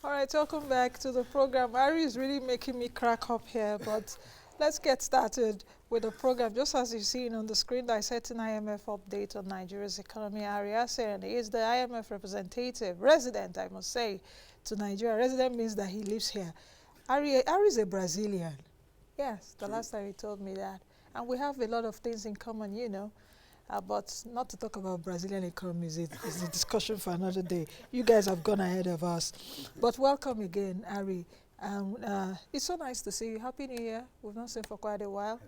All right, welcome back to the program. Ari is really making me crack up here, but let's get started with the program. Just as you've seen on the screen, I set an IMF update on Nigeria's economy. Ari Aisen is the IMF representative, resident, I must say, to Nigeria. Resident means that he lives here. Ari is a Brazilian. Yes, the last time he told me that. And we have a lot of things in common, you know. But not to talk about Brazilian economy is a discussion for another day. You guys have gone ahead of us. But welcome again, Ari. It's so nice to see you. Happy New Year. We've not seen for quite a while.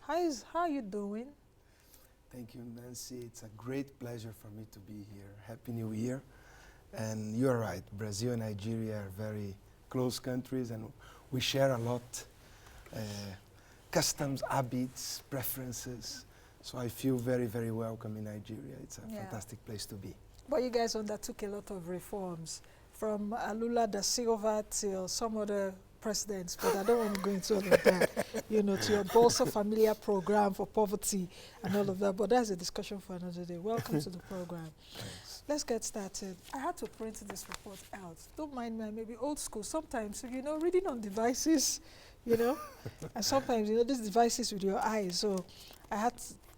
How are you doing? Thank you, Nancy. It's a great pleasure for me to be here. Happy New Year. And you're right, Brazil and Nigeria are very close countries, and we share a lot. Customs, habits, preferences. So I feel very, very welcome in Nigeria. It's a fantastic place to be. But you guys undertook a lot of reforms, from Lula da Silva till some other presidents, but I don't want to go into all of that, you know, to your Bolsa Familia program for poverty and all of that, but that's a discussion for another day. Welcome to the program. Thanks. Let's get started. I had to print this report out. Don't mind me, I may be old school. Sometimes, you know, reading on devices, you know, and sometimes, you know, these devices with your eyes, so I had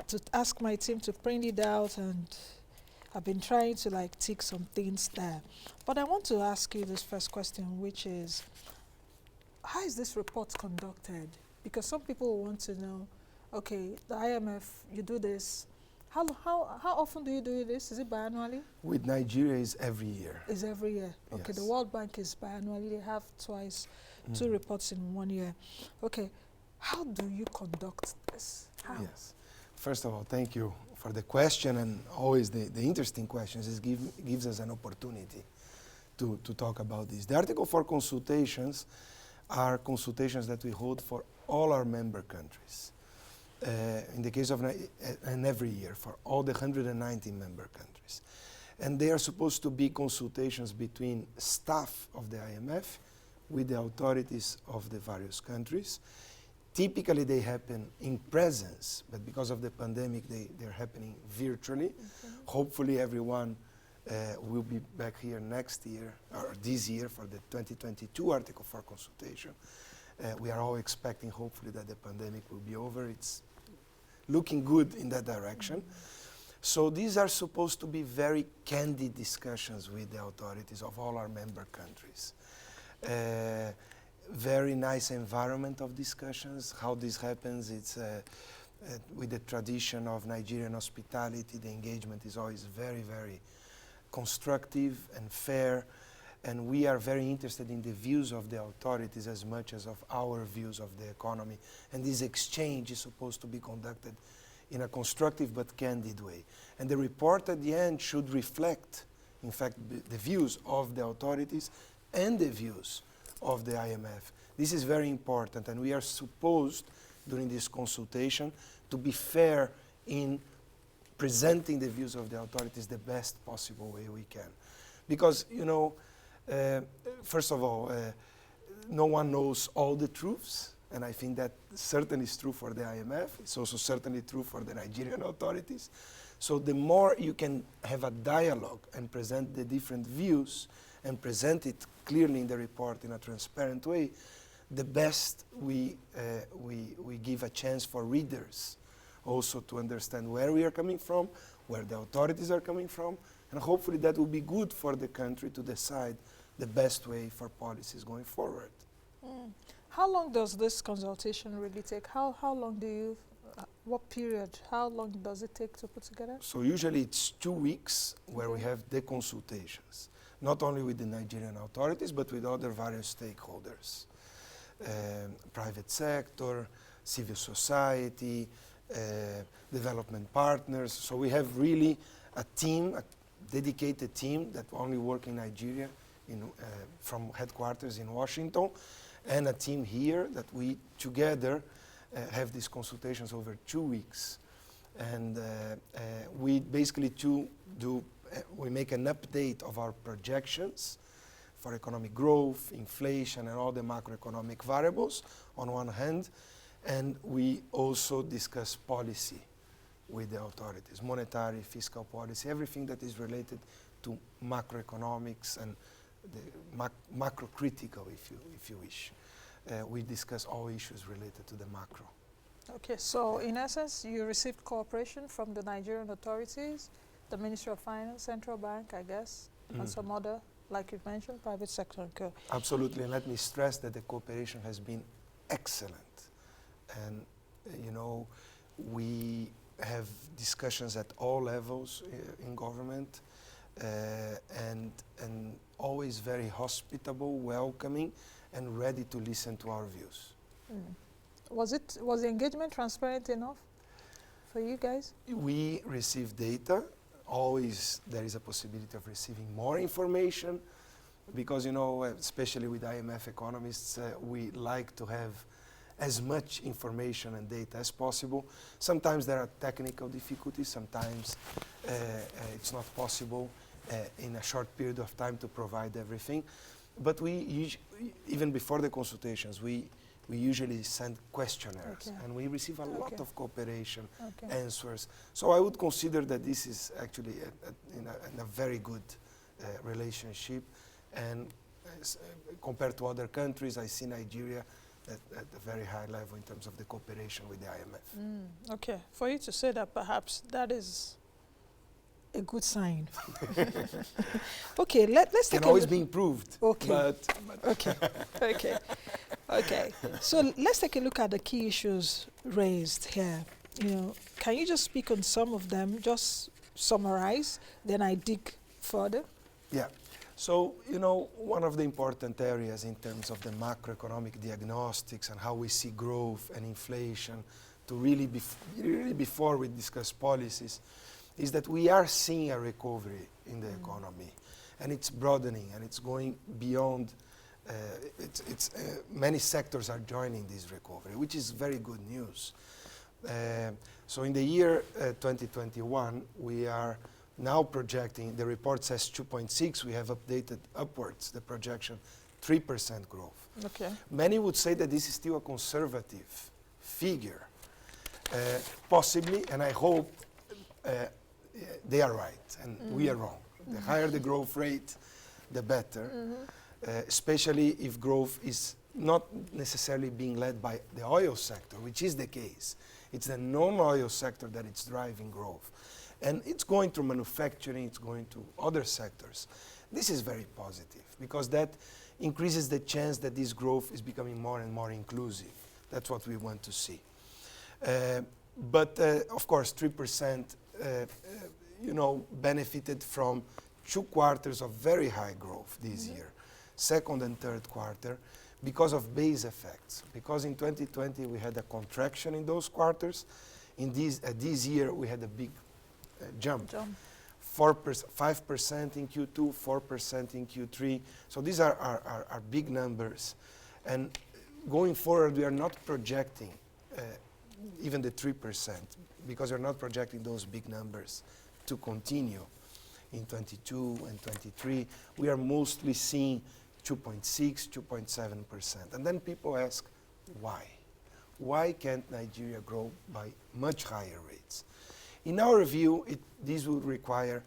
to ask my team to print it out, and I've been trying to like tick some things there. But I want to ask you this first question, which is, how is this report conducted? Because some people want to know, okay, the IMF, you do this. How often do you do this? Is it biannually? With Nigeria, is every year. Is every year. Okay, Yes. the World Bank is biannually. They have twice, two reports in 1 year. Okay, how do you conduct this? How? Yes. First of all, thank you for the question, and always the interesting questions. It gives us an opportunity to talk about this. The Article 4 consultations are consultations that we hold for all our member countries. In the case of, and every year, for all the 190 member countries. And they are supposed to be consultations between staff of the IMF with the authorities of the various countries. Typically they happen in presence, but because of the pandemic they're happening virtually. Hopefully everyone will be back here next year, or this year, for the 2022 Article 4 consultation. We are all expecting, hopefully, that the pandemic will be over. It's looking good in that direction. So these are supposed to be very candid discussions with the authorities of all our member countries. Very nice environment of discussions. How this happens, it's with the tradition of Nigerian hospitality. The engagement is always very, very constructive and fair, and we are very interested in the views of the authorities as much as of our views of the economy. And this exchange is supposed to be conducted in a constructive but candid way. And the report at the end should reflect, in fact, the views of the authorities and the views of the IMF. This is very important, and we are supposed, during this consultation, to be fair in presenting the views of the authorities the best possible way we can. Because, you know, first of all, no one knows all the truths, and I think that certainly is true for the IMF. It's also certainly true for the Nigerian authorities. So the more you can have a dialogue and present the different views and present it clearly in the report in a transparent way, the best we give a chance for readers also to understand where we are coming from, where the authorities are coming from, and hopefully that will be good for the country to decide the best way for policies going forward. How long does this consultation really take? How long do you, what period, how long does it take to put together? So usually it's 2 weeks where we have the consultations, not only with the Nigerian authorities, but with other various stakeholders, private sector, civil society, development partners. So we have really a team, a dedicated team that only work in Nigeria, from headquarters in Washington, and a team here that we together have these consultations over 2 weeks. And we basically we make an update of our projections for economic growth, inflation, and all the macroeconomic variables on one hand, and we also discuss policy with the authorities, monetary, fiscal policy, everything that is related to macroeconomics and macro critical, if you wish. We discuss all issues related to the macro. Okay, so in essence, you received cooperation from the Nigerian authorities, the Ministry of Finance, Central Bank, I guess, and some other, like you mentioned, private sector. Okay. Absolutely, and let me stress that the cooperation has been excellent. And, you know, we have discussions at all levels in government, and always very hospitable, welcoming, and ready to listen to our views. Was the engagement transparent enough for you guys? We receive data. Always there is a possibility of receiving more information, because, you know, especially with IMF economists, we like to have as much information and data as possible. Sometimes there are technical difficulties, sometimes it's not possible in a short period of time to provide everything. But we even before the consultations, we usually send questionnaires, and we receive a lot of cooperation answers. So I would consider that this is actually in a very good relationship. And compared to other countries, I see Nigeria at a very high level in terms of the cooperation with the IMF. Okay, for you to say that, perhaps that is a good sign. Okay, let's take can always be improved. Okay. But Okay. So let's take a look at the key issues raised here. You know, can you just speak on some of them? Just summarize, then I dig further. Yeah. So, you know, one of the important areas in terms of the macroeconomic diagnostics and how we see growth and inflation, to really before we discuss policies, is that we are seeing a recovery in the economy, and it's broadening, and it's going beyond. Many sectors are joining this recovery, which is very good news. So in the year 2021, we are now projecting, the report says 2.6, we have updated upwards the projection, 3% growth. Okay. Many would say that this is still a conservative figure. Possibly, and I hope they are right, and we are wrong. The higher the growth rate, the better, especially if growth is not necessarily being led by the oil sector, which is the case. It's the non-oil sector that it's driving growth. And it's going to manufacturing, it's going to other sectors. This is very positive, because that increases the chance that this growth is becoming more and more inclusive. That's what we want to see. But of course, 3%, you know, benefited from 2 quarters of very high growth this year, second and third quarter, because of base effects. Because in 2020 we had a contraction in those quarters. In this year we had a big jump. 5% in Q2, 4% in Q3. So these are big numbers. And going forward, we are not projecting even the 3%, because we're not projecting those big numbers to continue in 22 and 23. We are mostly seeing 2.6, 2.7%. And then people ask, why? Why can't Nigeria grow by much higher rates? In our view, this would require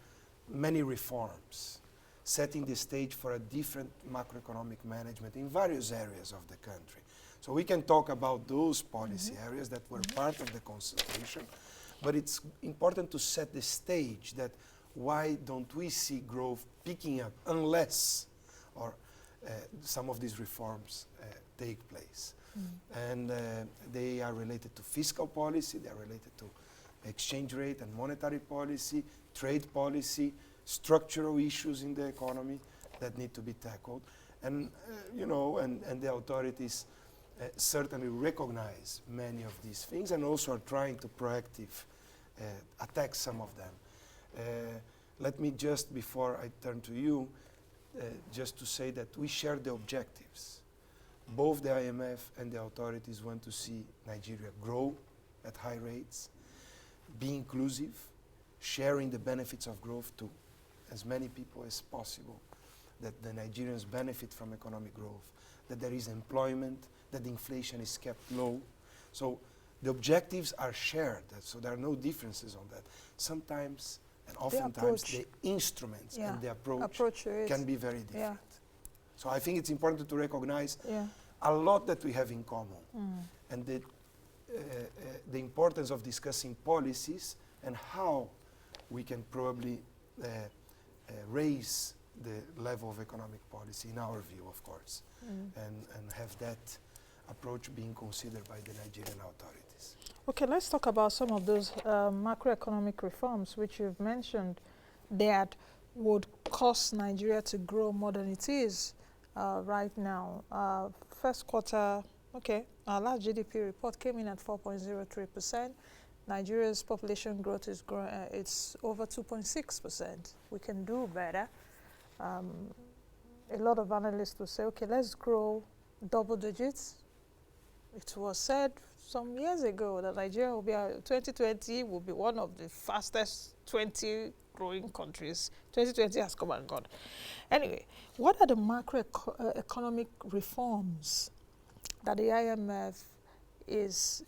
many reforms, setting the stage for a different macroeconomic management in various areas of the country. So we can talk about those policy areas that were part of the consultation, but it's important to set the stage that why don't we see growth picking up unless some of these reforms take place. And they are related to fiscal policy, they are related to exchange rate and monetary policy, trade policy, structural issues in the economy that need to be tackled. And, you know, and the authorities certainly recognize many of these things and also are trying to proactively attack some of them. Let me just, before I turn to you, just to say that we share the objectives. Both the IMF and the authorities want to see Nigeria grow at high rates, be inclusive, sharing the benefits of growth to as many people as possible, that the Nigerians benefit from economic growth, that there is employment, that inflation is kept low. So the objectives are shared, so there are no differences on that. Sometimes and oftentimes the instruments and the approach can be very different. So I think it's important to recognize Yeah. a lot that we have in common, and the importance of discussing policies and how we can probably raise the level of economic policy, in our view, of course, and have that approach being considered by the Nigerian authorities. Okay, let's talk about some of those macroeconomic reforms which you've mentioned that would cause Nigeria to grow more than it is right now. First quarter, okay, our last GDP report came in at 4.03%. Nigeria's population growth is it's over 2.6%. We can do better. A lot of analysts will say, okay, let's grow double digits. It was said some years ago that Nigeria will be, 2020 will be one of the fastest 20 growing countries. 2020 has come and gone. Anyway, what are the macroeconomic reforms that the IMF is,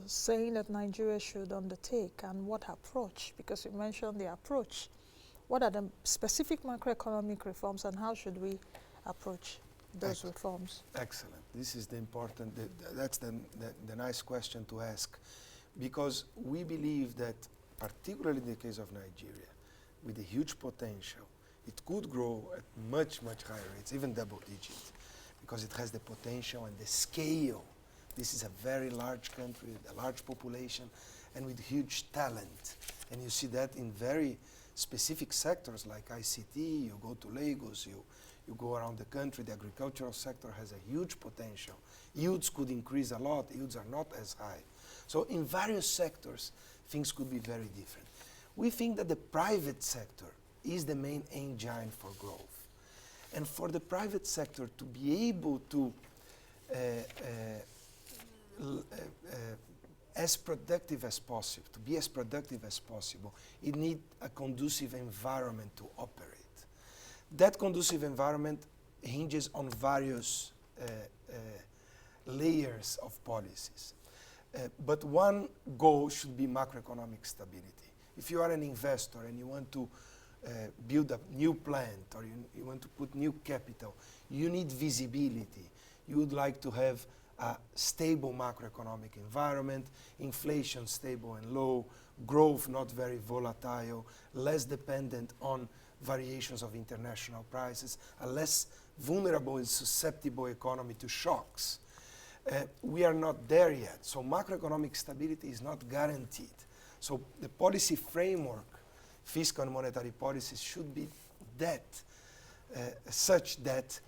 saying that Nigeria should undertake, and what approach? Because you mentioned the approach. What are the specific macroeconomic reforms, and how should we approach those reforms? Excellent. This is the important, that's the nice question to ask, because we believe that, particularly in the case of Nigeria, with a huge potential, it could grow at much, much higher rates, even double digits, because it has the potential and the scale. This is a very large country, a large population, and with huge talent. And you see that in very specific sectors like ICT. You go to Lagos, you go around the country, the agricultural sector has a huge potential. Yields could increase a lot, yields are not as high. So in various sectors, things could be very different. We think that the private sector is the main engine for growth. And for the private sector to be able to as productive as possible, to be as productive as possible, it needs a conducive environment to operate. That conducive environment hinges on various layers of policies. But one goal should be macroeconomic stability. If you are an investor and you want to build a new plant, or you want to put new capital, you need visibility. You would like to have a stable macroeconomic environment, inflation stable and low, growth not very volatile, less dependent on variations of international prices, a less vulnerable and susceptible economy to shocks. We are not there yet, so macroeconomic stability is not guaranteed. So the policy framework, fiscal and monetary policies, should be that, such that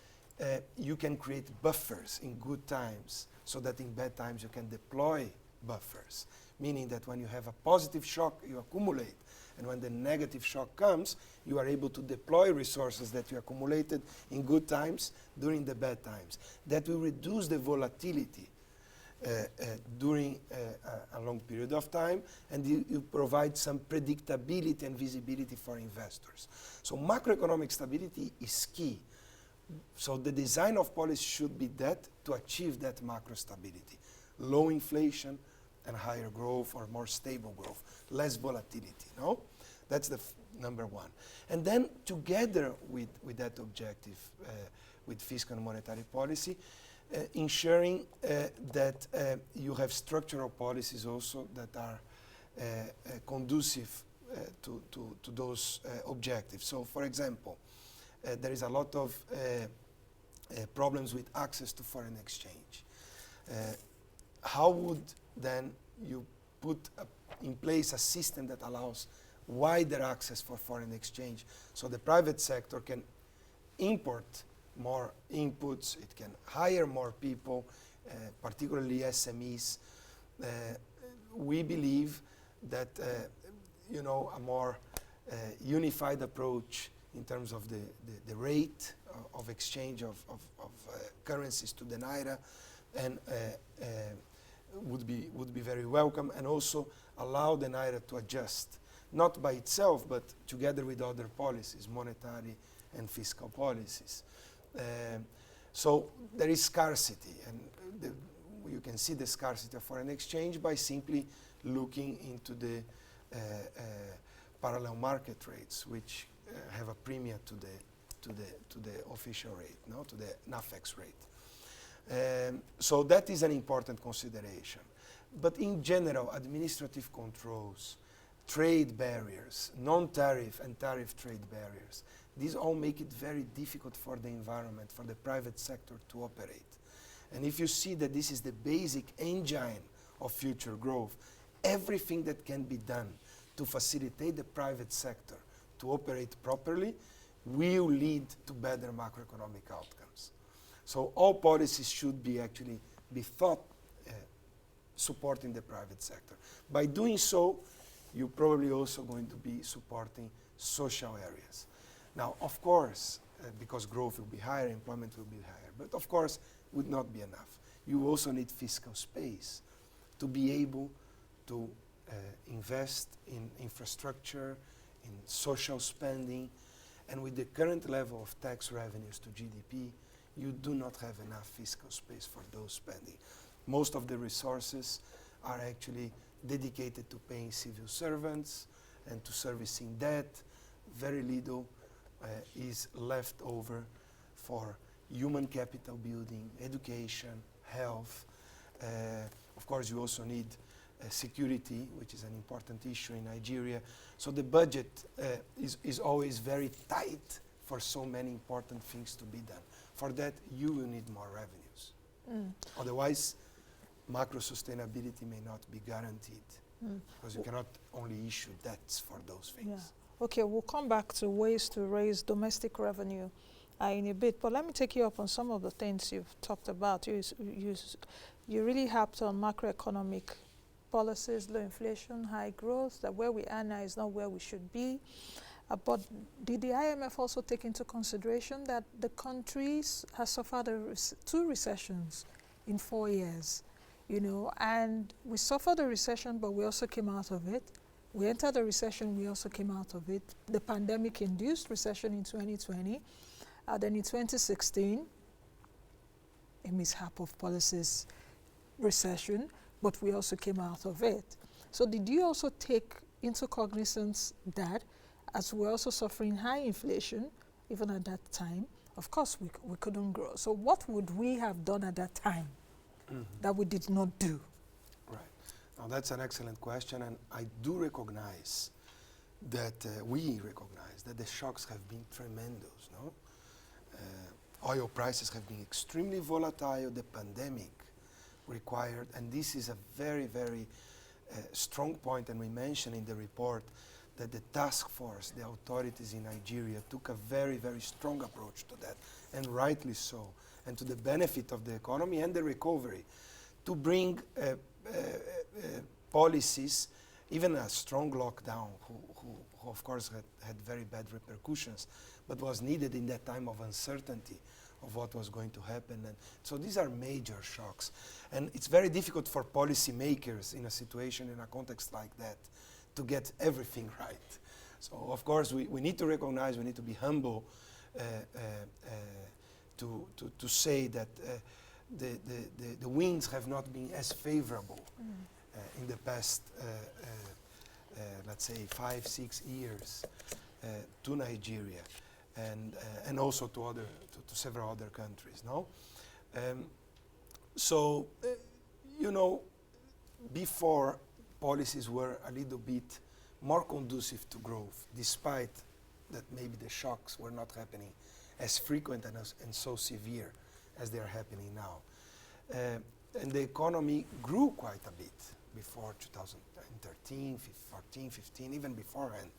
you can create buffers in good times, so that in bad times you can deploy buffers, meaning that when you have a positive shock, you accumulate, and when the negative shock comes, you are able to deploy resources that you accumulated in good times during the bad times. That will reduce the volatility during a long period of time, and you provide some predictability and visibility for investors. So macroeconomic stability is key. So the design of policy should be that, to achieve that macro stability. Low inflation and higher growth, or more stable growth, less volatility, no? That's the number one. And then together with that objective, with fiscal and monetary policy, ensuring that you have structural policies also that are conducive to those objectives. So for example, there is a lot of problems with access to foreign exchange. How would then you put in place a system that allows wider access for foreign exchange, so the private sector can import more inputs, it can hire more people, particularly SMEs. We believe that a more unified approach in terms of the rate of exchange of currencies to the naira, and would be very welcome, and also allow the naira to adjust, not by itself, but together with other policies, monetary and fiscal policies. So there is scarcity, and you can see the scarcity of foreign exchange by simply looking into the parallel market rates, which have a premium to to the official rate, no, to the NAFEX rate. So that is an important consideration. But in general, administrative controls, trade barriers, non-tariff and tariff trade barriers, these all make it very difficult for the environment, for the private sector to operate. And if you see that this is the basic engine of future growth, everything that can be done to facilitate the private sector to operate properly will lead to better macroeconomic outcomes. So all policies should be actually be thought supporting the private sector. By doing so, you're probably also going to be supporting social areas. Now, of course, because growth will be higher, employment will be higher, but of course, would not be enough. You also need fiscal space to be able to invest in infrastructure, in social spending, and with the current level of tax revenues to GDP, you do not have enough fiscal space for those spending. Most of the resources are actually dedicated to paying civil servants and to servicing debt. Very little is left over for human capital building, education, health. Of course, you also need security, which is an important issue in Nigeria. So the budget is always very tight for so many important things to be done. For that, you will need more revenues. Otherwise, macro sustainability may not be guaranteed because you cannot only issue debts for those things. Yeah. Okay, we'll come back to ways to raise domestic revenue in a bit, but let me take you up on some of the things you've talked about. You really harped on macroeconomic policies, low inflation, high growth, that where we are now is not where we should be. But did the IMF also take into consideration that the countries has suffered two recessions in 4 years, you know, and we suffered a recession, but we also came out of it. We entered a recession, we also came out of it. The pandemic-induced recession in 2020, then in 2016, a mishap of policies recession, but we also came out of it. So did you also take into cognizance that as we're also suffering high inflation, even at that time, of course we couldn't grow. So what would we have done at that time that we did not do? Right. Now that's an excellent question, and I do recognize that we recognize that the shocks have been tremendous, no? Oil prices have been extremely volatile. The pandemic required, and this is a very, very strong point, and we mentioned in the report that the task force, the authorities in Nigeria took a very, very strong approach to that, and rightly so, and to the benefit of the economy and the recovery, to bring policies, even a strong lockdown, who of course had very bad repercussions, but was needed in that time of uncertainty of what was going to happen. And so these are major shocks. And it's very difficult for policymakers in a situation, in a context like that, to get everything right. So of course we need to recognize, we need to be humble to say that the winds have not been as favorable in the past, let's say 5-6 years to Nigeria, and also to several other countries. No, so you know, before policies were a little bit more conducive to growth, despite that maybe the shocks were not happening as frequent and so severe as they are happening now. And the economy grew quite a bit before 2013, 14, 15, even beforehand.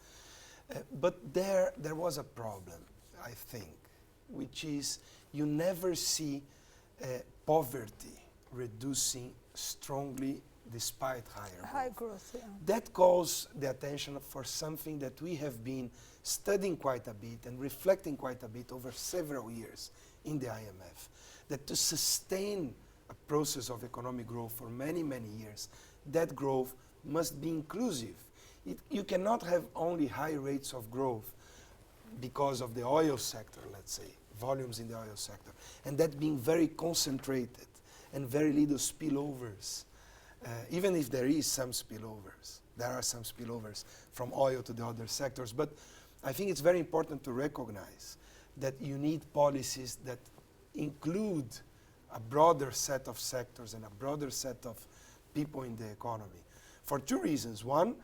But there was a problem, I think, which is you never see poverty reducing strongly despite higher growth. Yeah. That calls the attention for something that we have been studying quite a bit and reflecting quite a bit over several years in the IMF, that to sustain a process of economic growth for many, many years, that growth must be inclusive. You cannot have only high rates of growth because of the oil sector, let's say, volumes in the oil sector, and that being very concentrated and very little spillovers. Even if there is some spillovers, there are some spillovers from oil to the other sectors, but I think it's very important to recognize that you need policies that include a broader set of sectors and a broader set of people in the economy. For two reasons. One,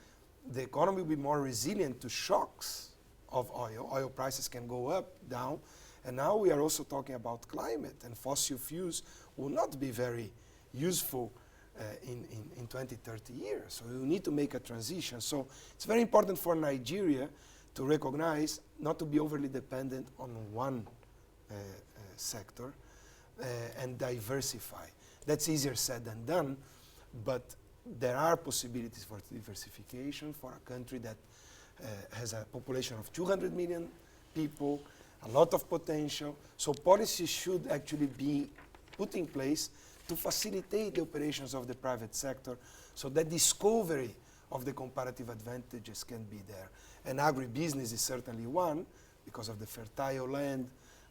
the economy will be more resilient to shocks of oil. Oil prices can go up, down, and now we are also talking about climate, and fossil fuels will not be very useful in 20, 30 years. So we need to make a transition. So it's very important for Nigeria to recognize not to be overly dependent on one sector and diversify. That's easier said than done, but there are possibilities for diversification for a country that has a population of 200 million people, a lot of potential. So policies should actually be put in place to facilitate the operations of the private sector so that discovery of the comparative advantages can be there. And agribusiness is certainly one because of the fertile land.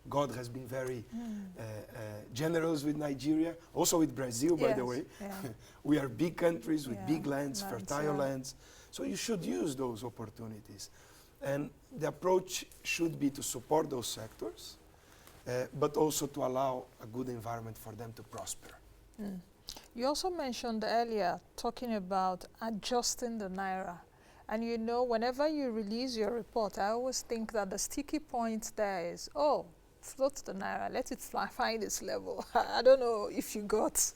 God has been very generous with Nigeria, also with Brazil, by the way. Yeah. We are big countries with big lands, fertile yeah. lands. So you should use those opportunities. And the approach should be to support those sectors, but also to allow a good environment for them to prosper. You also mentioned earlier talking about adjusting the naira. And you know, whenever you release your report, I always think that the sticky point there is, oh, float the naira, let it find its level. I don't know if you got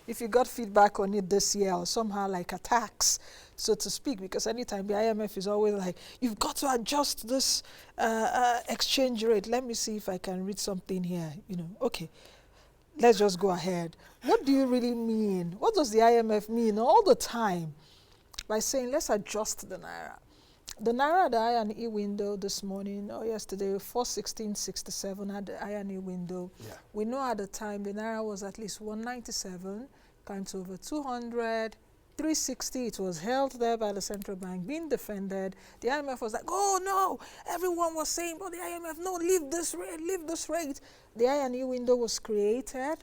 if you got feedback on it this year or somehow like attacks, so to speak, because anytime the IMF is always like, you've got to adjust this exchange rate. Let me see if I can read something here. You know, okay, let's just go ahead. What do you really mean? What does the IMF mean all the time by saying let's adjust the naira? The naira at the I&E window this morning or yesterday, 416.67 at the I&E window. Yeah. We know at the time the naira was at least 197, comes over 200, 360. It was held there by the central bank, being defended. The IMF was like, oh no, everyone was saying, but the IMF, no, leave this rate, leave this rate. The I&E window was created.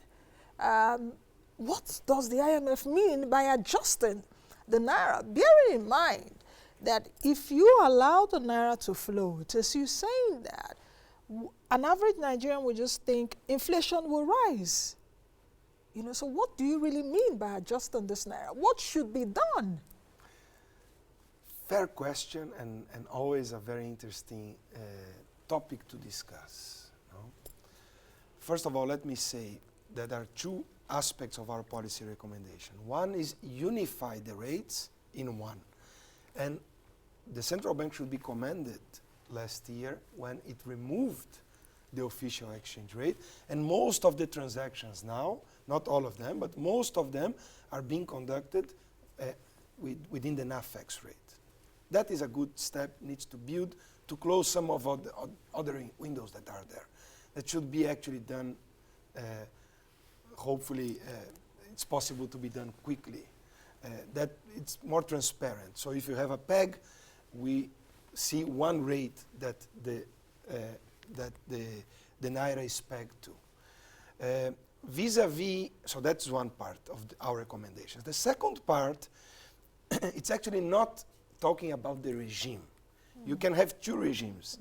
What does the IMF mean by adjusting the naira? Bearing in mind that if you allow the naira to float, as you're saying that, an average Nigerian would just think inflation will rise. You know, so what do you really mean by adjusting this naira? What should be done? Fair question, and always a very interesting topic to discuss. No? First of all, let me say that there are two aspects of our policy recommendation. One is unify the rates in one. And the central bank should be commended last year when it removed the official exchange rate. And most of the transactions now, not all of them, but most of them are being conducted within the NAFEX rate. That is a good step, needs to build to close some of the other windows that are there. That should be actually done, hopefully it's possible to be done quickly. That it's more transparent. So if you have a peg, we see one rate that the naira is pegged to. Vis-a-vis, so that's one part of our recommendations. The second part, it's actually not talking about the regime. You can have two regimes.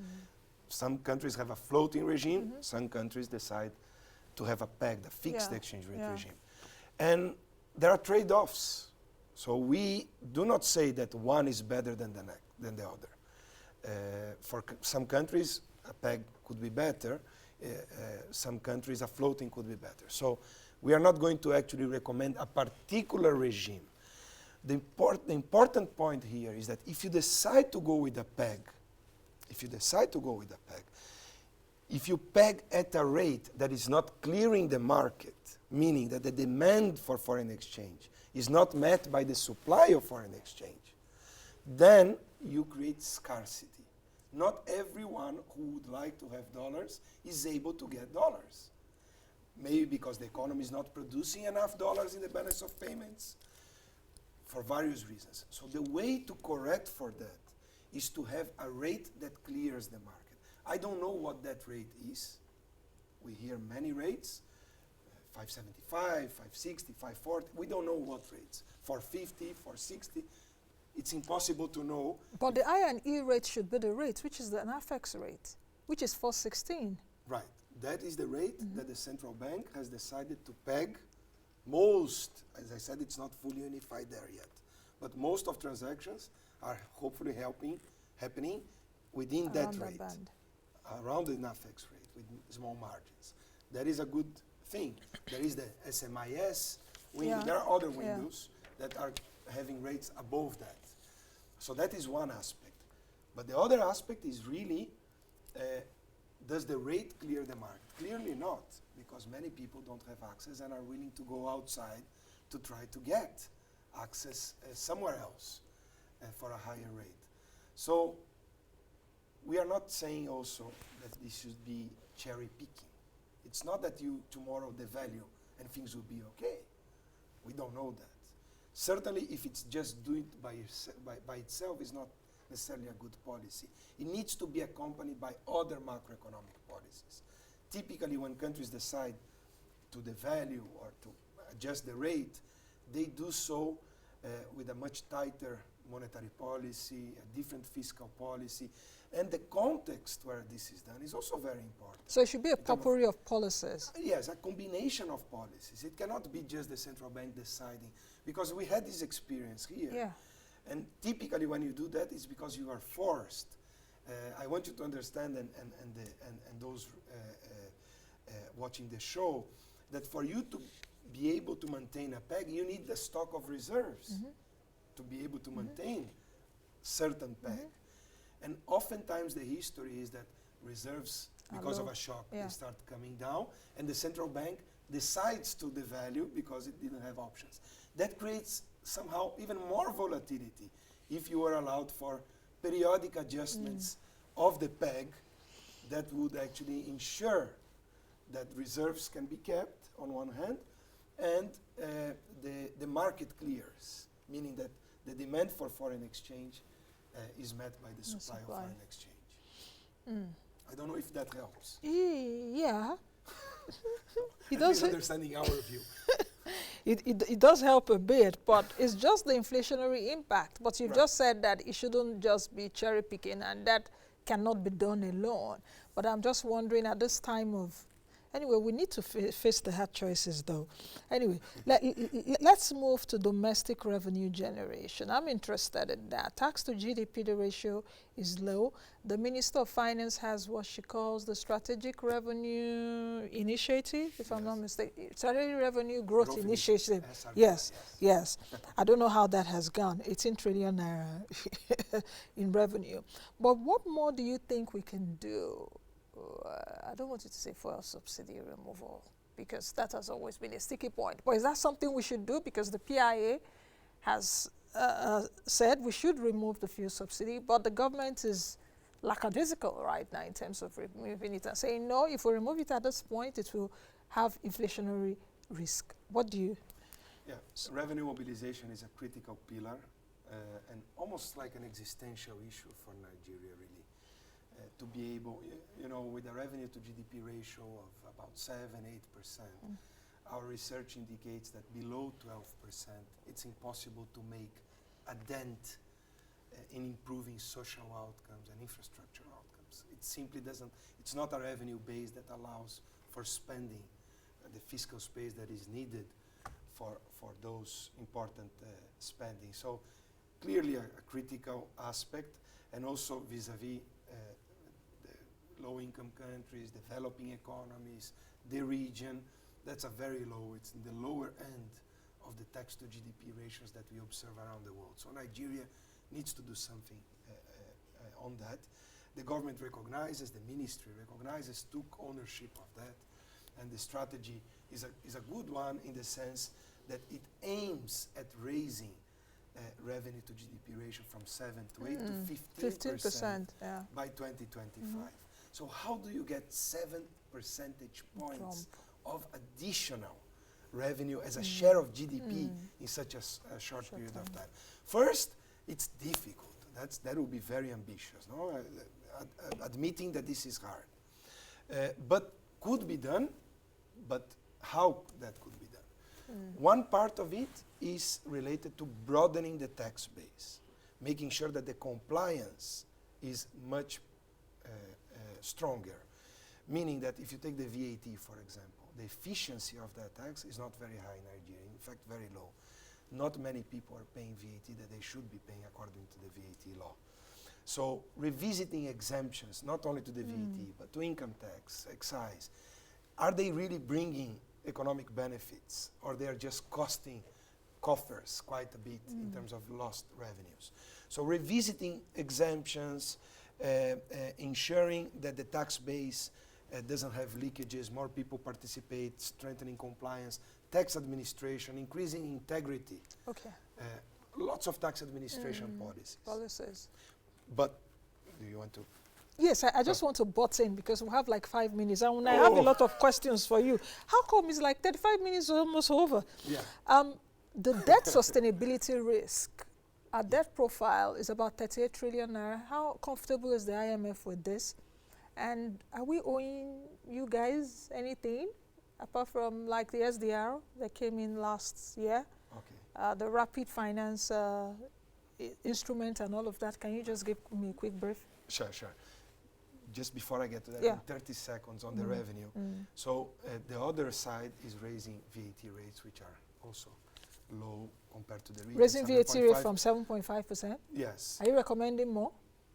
Some countries have a floating regime. Some countries decide to have a pegged, a fixed exchange rate regime. And there are trade-offs. So we do not say that one is better than the other. For some countries, a peg could be better. Some countries, a floating could be better. So we are not going to actually recommend a particular regime. The important point here is that if you decide to go with a peg, if you peg at a rate that is not clearing the market, meaning that the demand for foreign exchange is not met by the supply of foreign exchange, then you create scarcity. Not everyone who would like to have dollars is able to get dollars. Maybe because the economy is not producing enough dollars in the balance of payments, for various reasons. So the way to correct for that is to have a rate that clears the market. I don't know what that rate is. We hear many rates, 575, 560, 540. We don't know what rates. 450, 460. It's impossible to know. But the I&E rate should be the rate, which is the NAFEX rate. which is 416. Right. That is the rate that the central bank has decided to peg. Most, as I said, it's not fully unified there yet, but most of transactions are hopefully happening within that rate, around the NAFEX rate, with small margins. That is a good thing. There is the SMIS window. There are other windows that are having rates above that. So that is one aspect. But the other aspect is really, does the rate clear the market? Clearly not, because many people don't have access and are willing to go outside to try to get access somewhere else for a higher rate. So we are not saying also that this should be cherry picking. It's not that you tomorrow devalue and things will be okay. We don't know that. Certainly if it's just doing it by itself is not necessarily a good policy. It needs to be accompanied by other macroeconomic policies. Typically when countries decide to devalue or to adjust the rate, they do so with a much tighter monetary policy, a different fiscal policy, and the context where this is done is also very important. So it should be a potpourri of policies. Yes, a combination of policies. It cannot be just the central bank deciding, because we had this experience here. Yeah. And typically when you do that, it's because you are forced. I want you to understand, and those watching the show, that for you to be able to maintain a peg, you need the stock of reserves to be able to maintain certain peg. And oftentimes the history is that reserves, because of a shock, they start coming down, and the central bank decides to devalue because it didn't have options. That creates somehow even more volatility if you are allowed for periodic adjustments of the peg that would actually ensure that reserves can be kept on one hand, and the market clears, meaning that the demand for foreign exchange is met by the supply of foreign exchange. I don't know if that helps. Yeah. It does. Understanding our view. It does help a bit, but it's just the inflationary impact. But you've just said that it shouldn't just be cherry picking, and that cannot be done alone. But I'm just wondering at this time of, anyway, we need to face the hard choices though. Anyway, let's move to domestic revenue generation. I'm interested in that. Tax to GDP, the ratio is low. The Minister of Finance has what she calls the Strategic Revenue Initiative, if I'm not mistaken. Strategic Revenue Growth Initiative. Yes. I don't know how that has gone. 18 trillion naira in revenue. But what more do you think we can do? I don't want you to say fuel subsidy removal, because that has always been a sticky point. But is that something we should do? Because the PIA has said we should remove the fuel subsidy, but the government is lackadaisical right now in terms of removing it and saying, no, if we remove it at this point, it will have inflationary risk. What do you? Yeah, revenue mobilization is a critical pillar and almost like an existential issue for Nigeria, really. To be able, with a revenue to GDP ratio of about 7–8%, our research indicates that below 12%, it's impossible to make a dent in improving social outcomes and infrastructure outcomes. It simply doesn't, it's not a revenue base that allows for spending the fiscal space that is needed for those important spending. So clearly a critical aspect, and also vis-a-vis low-income countries, developing economies, the region, that's a very low, it's in the lower end of the tax to GDP ratios that we observe around the world. So Nigeria needs to do something on that. The government recognizes, the ministry recognizes, took ownership of that, and the strategy is a good one in the sense that it aims at raising revenue to GDP ratio from 7 to 8 to 15% by 2025. So how do you get 7 percentage points of additional revenue as a share of GDP in such a short period of time? First, it's difficult. That will be very ambitious, no? Admitting that this is hard. But could be done, but how that could be done? One part of it is related to broadening the tax base, making sure that the compliance is much stronger. Meaning that if you take the VAT, for example, the efficiency of that tax is not very high in Nigeria, in fact very low. Not many people are paying VAT that they should be paying according to the VAT law. So revisiting exemptions, not only to the VAT, but to income tax, excise, are they really bringing economic benefits, or they are just costing coffers quite a bit in terms of lost revenues? So revisiting exemptions, ensuring that the tax base doesn't have leakages, more people participate, strengthening compliance, tax administration, increasing integrity. Okay. Lots of tax administration Policies. But do you want to? Yes, I just want to butt in because we have like 5 minutes and I have a lot of questions for you. How come it's like 35 minutes almost over? Yeah. The debt sustainability risk, our debt profile is about 38 trillion naira. How comfortable is the IMF with this? And are we owing you guys anything apart from like the SDR that came in last year? Okay. The rapid finance instrument and all of that. Can you just give me a quick brief? Sure. Just before I get to that, Yeah. in 30 seconds on the revenue. So the other side is raising VAT rates, which are also low compared to the region. Raising VAT rate from 7.5%? Yes. Are you recommending more?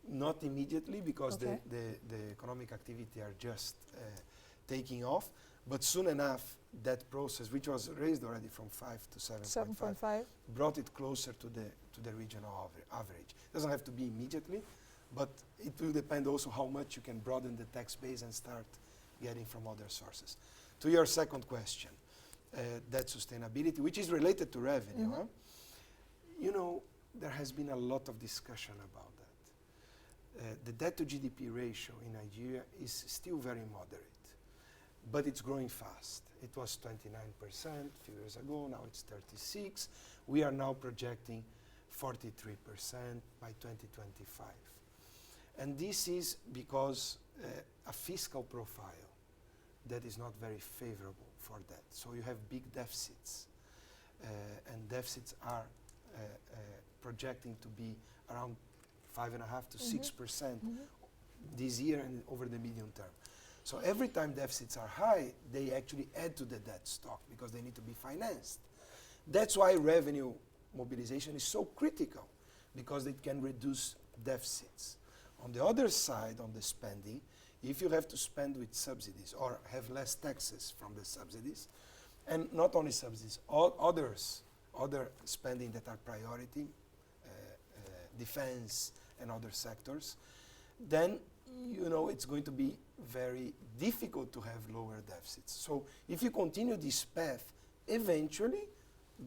Not immediately, because Okay. the economic activity are just taking off. But soon enough, that process, which was raised already from 5 to 7.5, 7.5? brought it closer to the regional average. Doesn't have to be immediately, but it will depend also how much you can broaden the tax base and start getting from other sources. To your second question, debt sustainability, which is related to revenue. Huh? You know, there has been a lot of discussion about that. The debt to GDP ratio in Nigeria is still very moderate, but it's growing fast. It was 29% a few years ago, now it's 36%. We are now projecting 43% by 2025. And this is because a fiscal profile that is not very favorable for that. So you have big deficits, and deficits are projecting to be around 5.5 to 6% this year and over the medium term. So every time deficits are high, they actually add to the debt stock because they need to be financed. That's why revenue mobilization is so critical, because it can reduce deficits. On the other side, on the spending, if you have to spend with subsidies or have less taxes from the subsidies, and not only subsidies, other spending that are priority, defense and other sectors, then you know it's going to be very difficult to have lower deficits. So if you continue this path, eventually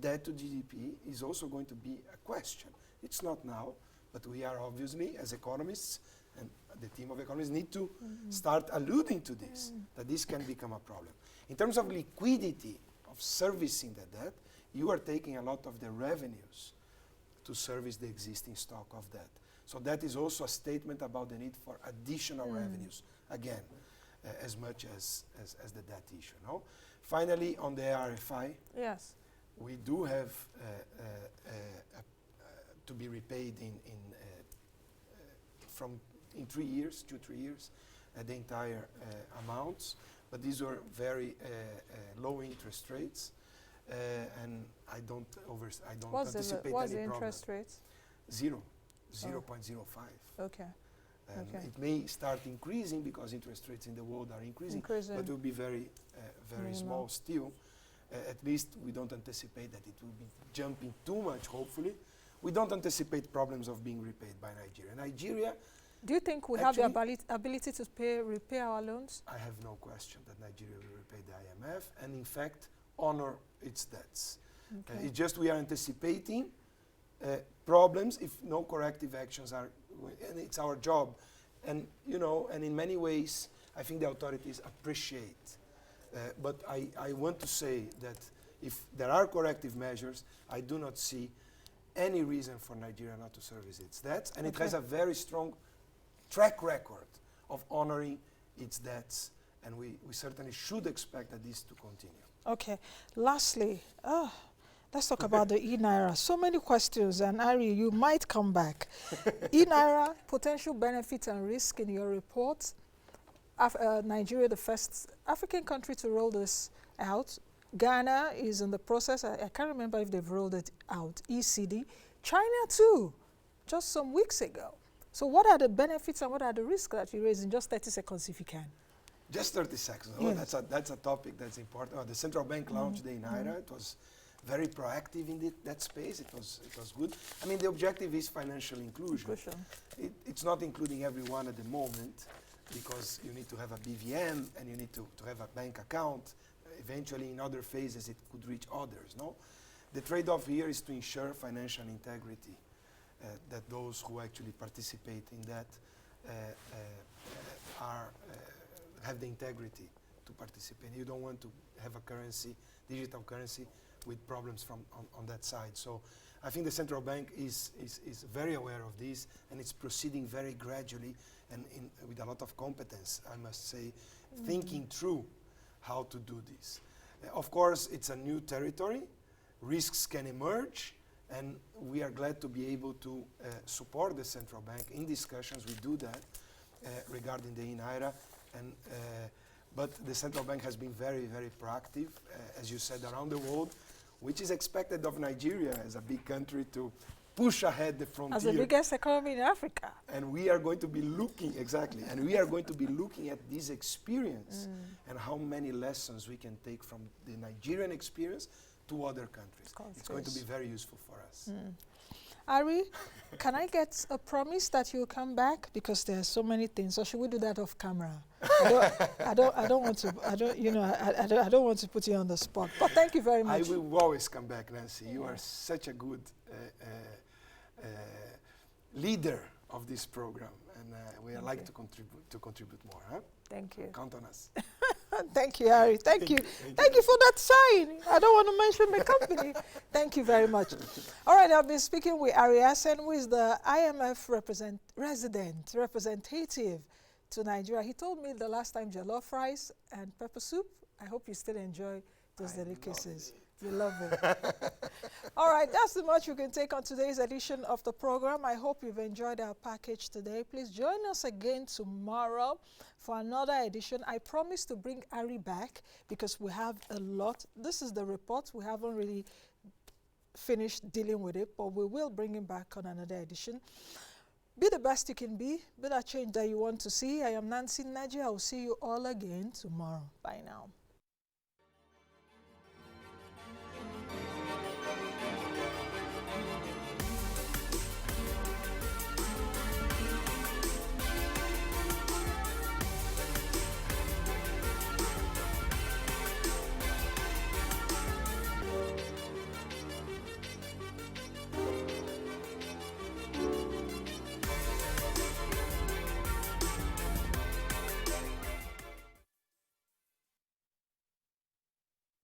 debt to GDP is also going to be a question. It's not now, but we are obviously, as economists, and the team of economists need to start alluding to this, that this can become a problem. In terms of liquidity, of servicing the debt, you are taking a lot of the revenues to service the existing stock of debt. So that is also a statement about the need for additional revenues, again, as much as the debt issue. No? Finally, on the RFI, Yes. we do have to be repaid in 3 years, 2-3 years, the entire amounts. But these were very low interest rates, and I don't anticipate What's any the problem. interest rate? 0.05. Okay. And Okay. it may start increasing because interest rates in the world are increasing. But it will be very small still. At least we don't anticipate that it will be jumping too much, hopefully. We don't anticipate problems of being repaid by Nigeria. Nigeria, Do you think we have the ability to repay our loans? I have no question that Nigeria will repay the IMF and in fact honor its debts. Okay. It's just we are anticipating problems if no corrective actions are, and it's our job. And you know, and in many ways, I think the authorities appreciate. But I want to say that if there are corrective measures, I do not see any reason for Nigeria not to service its debts. And it has a very strong track record of honoring its debts. And we certainly should expect that this to continue. Okay. Lastly, let's talk about the e-naira. So many questions, and Ari, you might come back. E-naira, potential benefits and risk in your report. Nigeria, the first African country to roll this out. Ghana is in the process. I can't remember if they've rolled it out. ECD. China too, just some weeks ago. So what are the benefits and what are the risks that you raise in just 30 seconds if you can? Just 30 seconds. Yes. Oh, that's a topic that's important. The central bank launched the naira. It was very proactive in that space. It was good. I mean, the objective is financial inclusion. It's not including everyone at the moment because you need to have a BVM and you need to have a bank account. Eventually, in other phases, it could reach others. No, the trade-off here is to ensure financial integrity. That those who actually participate in that have the integrity to participate. You don't want to have a currency, digital currency, with problems on that side. So I think the central bank is very aware of this, and it's proceeding very gradually and with a lot of competence, I must say, thinking through how to do this. Of course, it's a new territory. Risks can emerge, and we are glad to be able to support the central bank in discussions. We do that regarding the naira, but the central bank has been very, very proactive, as you said, around the world, which is expected of Nigeria as a big country to push ahead the frontier. As the biggest economy in Africa. And we are going to be looking, exactly, and we are going to be looking at this experience and how many lessons we can take from the Nigerian experience to other countries. It's going to be very useful for us. Ari, can I get a promise that you'll come back? Because there are so many things. Or should we do that off camera? I don't want to put you on the spot. But thank you very much. I will always come back, Nancy. You are such a good leader of this program, and we like to contribute more. Huh? Thank you. Count on us. Thank you, Ari. Thank you. Thank you for that sign. I don't want to mention the company. Thank you very much. All right, I've been speaking with Ari Aisen, who is the IMF representative to Nigeria. He told me the last time jollof rice and pepper soup. I hope you still enjoy those delicacies. You love it. All right, that's the much you can take on today's edition of the program. I hope you've enjoyed our package today. Please join us again tomorrow for another edition. I promise to bring Ari back because we have a lot. This is the report. We haven't really finished dealing with it, but we will bring him back on another edition. Be the best you can be that change that you want to see. I am Nancy Naji. I will see you all again tomorrow. Bye now.